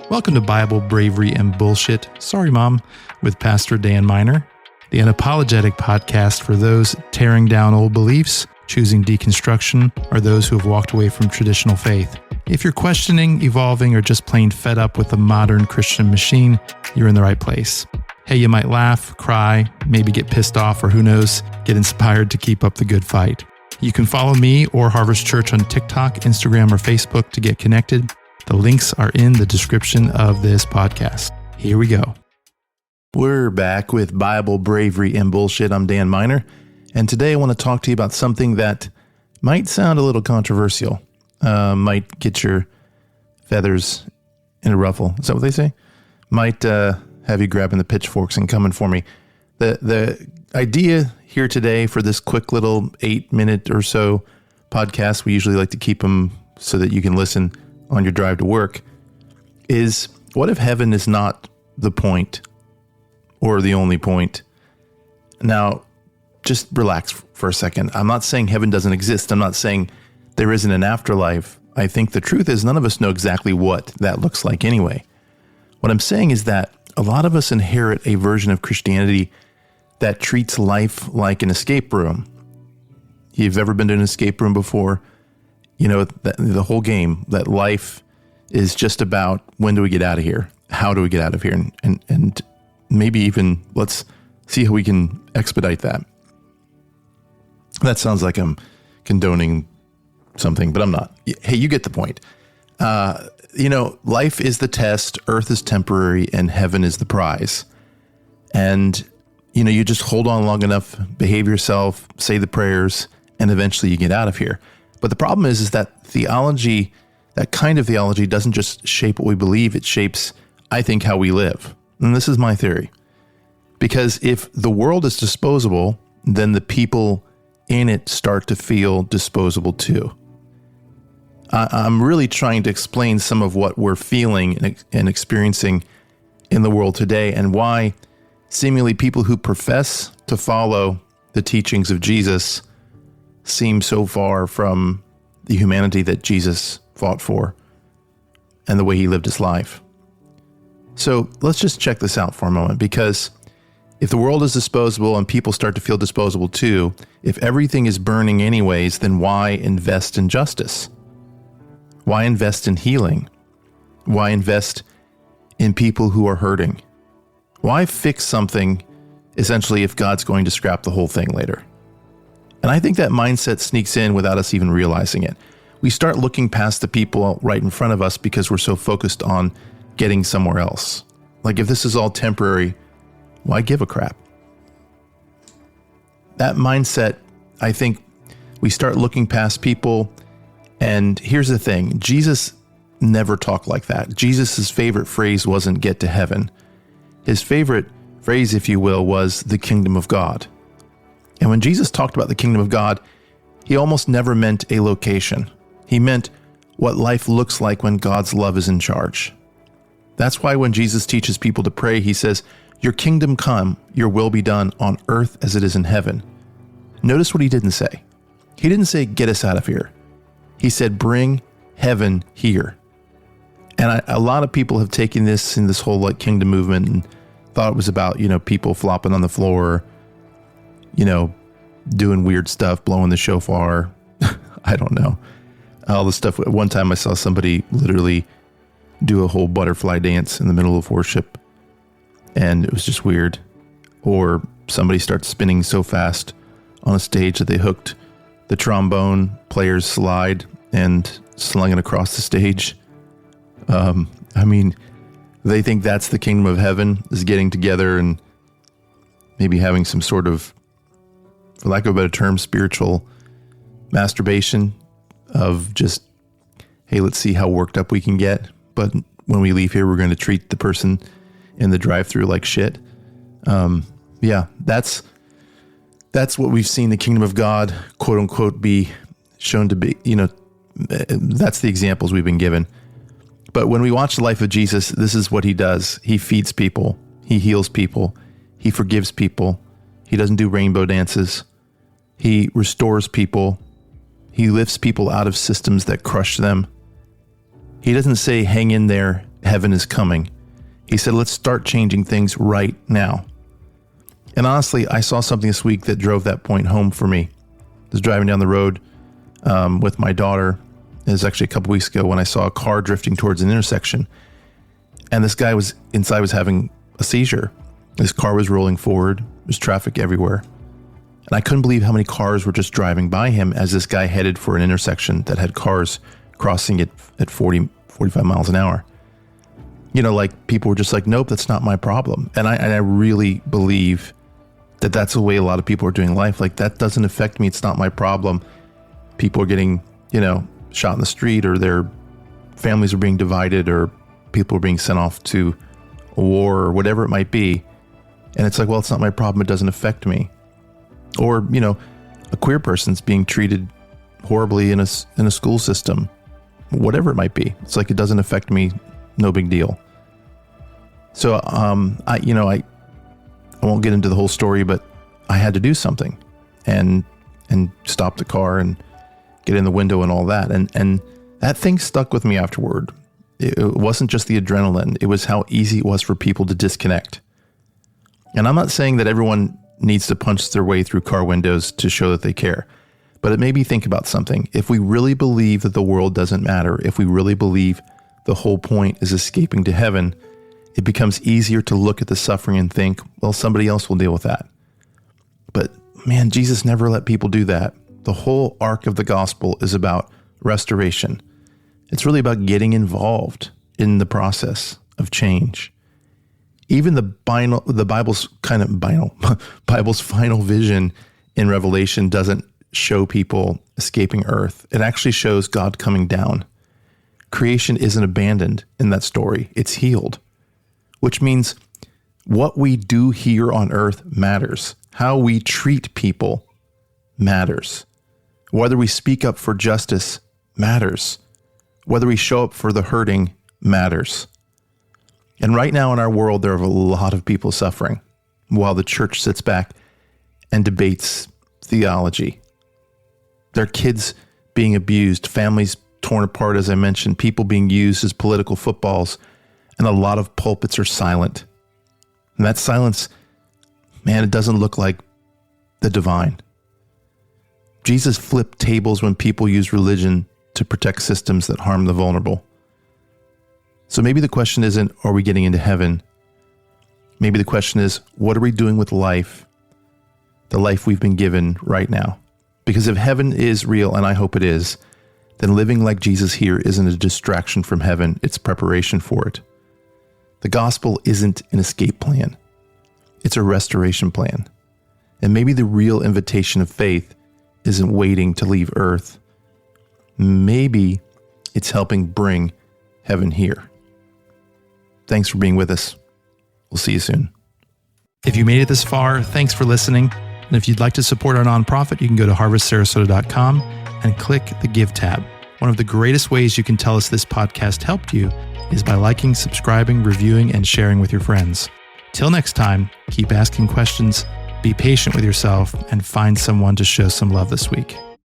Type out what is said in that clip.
Welcome to Bible, Bravery, and Bullshit. Sorry, Mom, with Pastor Dan Miner, the unapologetic podcast for those tearing down old beliefs, choosing deconstruction, or those who have walked away from traditional faith. If you're questioning, evolving, or just plain fed up with the modern Christian machine, you're in the right place. Hey, you might laugh, cry, maybe get pissed off, or who knows, get inspired to keep up the good fight. You can follow me or Harvest Church on TikTok, Instagram, or Facebook to get connected. The links are in the description of this podcast. Here we go. We're back with Bible, Bravery, and Bullshit. I'm Dan Miner, and today I want to talk to you about something that might sound a little controversial, might get your feathers in a ruffle. Is that what they say? Might have you grabbing the pitchforks and coming for me. The idea here today for this quick little 8-minute or so podcast, we usually like to keep them so that you can listen on your drive to work, is what if heaven is not the point or the only point? Now, just relax for a second. I'm not saying heaven doesn't exist. I'm not saying there isn't an afterlife. I think the truth is none of us know exactly what that looks like anyway. What I'm saying is that a lot of us inherit a version of Christianity that treats life like an escape room. You've ever been to an escape room before? You know, the whole game, that life is just about when do we get out of here? How do we get out of here? And maybe even let's see how we can expedite that. That sounds like I'm condoning something, but I'm not. Hey, you get the point. Life is the test, earth is temporary, and heaven is the prize. And, you just hold on long enough, behave yourself, say the prayers, and eventually you get out of here. But the problem is that theology, that kind of theology, doesn't just shape what we believe, it shapes, I think, how we live. And this is my theory. Because if the world is disposable, then the people in it start to feel disposable too. I'm really trying to explain some of what we're feeling and experiencing in the world today, and why seemingly people who profess to follow the teachings of Jesus seem so far from the humanity that Jesus fought for and the way he lived his life. So let's just check this out for a moment, because if the world is disposable and people start to feel disposable too, if everything is burning anyways, then why invest in justice? Why invest in healing? Why invest in people who are hurting? Why fix something, essentially, if God's going to scrap the whole thing later? And I think that mindset sneaks in without us even realizing it. We start looking past the people right in front of us because we're so focused on getting somewhere else. Like, if this is all temporary, why give a crap? That mindset, I think we start looking past people. And here's the thing, Jesus never talked like that. Jesus' favorite phrase wasn't get to heaven. His favorite phrase, if you will, was the kingdom of God. And when Jesus talked about the kingdom of God, he almost never meant a location. He meant what life looks like when God's love is in charge. That's why when Jesus teaches people to pray, he says, "Your kingdom come, your will be done on earth as it is in heaven." Notice what he didn't say. He didn't say, "Get us out of here." He said, "Bring heaven here." And a lot of people have taken this in this whole kingdom movement and thought it was about, people flopping on the floor, doing weird stuff, blowing the shofar. I don't know. All the stuff. At one time I saw somebody literally do a whole butterfly dance in the middle of worship, and it was just weird. Or somebody starts spinning so fast on a stage that they hooked the trombone player's slide and slung it across the stage. They think that's the kingdom of heaven, is getting together and maybe having some sort of, for lack of a better term, spiritual masturbation of just, hey, let's see how worked up we can get. But when we leave here, we're going to treat the person in the drive-thru like shit. That's what we've seen the kingdom of God, quote unquote, be shown to be. That's the examples we've been given. But when we watch the life of Jesus, this is what he does. He feeds people. He heals people. He forgives people. He doesn't do rainbow dances. He restores people. He lifts people out of systems that crush them. He doesn't say, hang in there heaven is coming. He said, let's start changing things right now. And honestly, I saw something this week that drove that point home for me. I was driving down the road with my daughter. It was actually a couple weeks ago when I saw a car drifting towards an intersection. And this guy was having a seizure. His car was rolling forward. There's traffic everywhere. And I couldn't believe how many cars were just driving by him as this guy headed for an intersection that had cars crossing it at 40, 45 miles an hour. You know, like people were just like, nope, that's not my problem. And I really believe that that's the way a lot of people are doing life. Like, that doesn't affect me. It's not my problem. People are getting, shot in the street, or their families are being divided, or people are being sent off to a war, or whatever it might be. And it's like, well, it's not my problem. It doesn't affect me. Or, a queer person's being treated horribly in a school system, whatever it might be. It's like, it doesn't affect me. No big deal. So, I won't get into the whole story, but I had to do something and stop the car and get in the window and all that. And that thing stuck with me afterward. It wasn't just the adrenaline. It was how easy it was for people to disconnect. And I'm not saying that everyone needs to punch their way through car windows to show that they care, but it made me think about something. If we really believe that the world doesn't matter, if we really believe the whole point is escaping to heaven, it becomes easier to look at the suffering and think, well, somebody else will deal with that. But man, Jesus never let people do that. The whole arc of the gospel is about restoration. It's really about getting involved in the process of change. Even the Bible's Bible's final vision in Revelation doesn't show people escaping earth. It actually shows God coming down. Creation isn't abandoned in that story. It's healed, which means what we do here on earth matters. How we treat people matters. Whether we speak up for justice matters. Whether we show up for the hurting matters. And right now in our world, there are a lot of people suffering while the church sits back and debates theology. There are kids being abused, families torn apart, as I mentioned, people being used as political footballs, and a lot of pulpits are silent. And that silence, man, it doesn't look like the divine. Jesus flipped tables when people use religion to protect systems that harm the vulnerable. So maybe the question isn't, are we getting into heaven? Maybe the question is, what are we doing with life, the life we've been given right now? Because if heaven is real, and I hope it is, then living like Jesus here isn't a distraction from heaven, it's preparation for it. The gospel isn't an escape plan. It's a restoration plan. And maybe the real invitation of faith isn't waiting to leave earth. Maybe it's helping bring heaven here. Thanks for being with us. We'll see you soon. If you made it this far, thanks for listening. And if you'd like to support our nonprofit, you can go to harvestsarasota.com and click the Give tab. One of the greatest ways you can tell us this podcast helped you is by liking, subscribing, reviewing, and sharing with your friends. Till next time, keep asking questions, be patient with yourself, and find someone to show some love this week.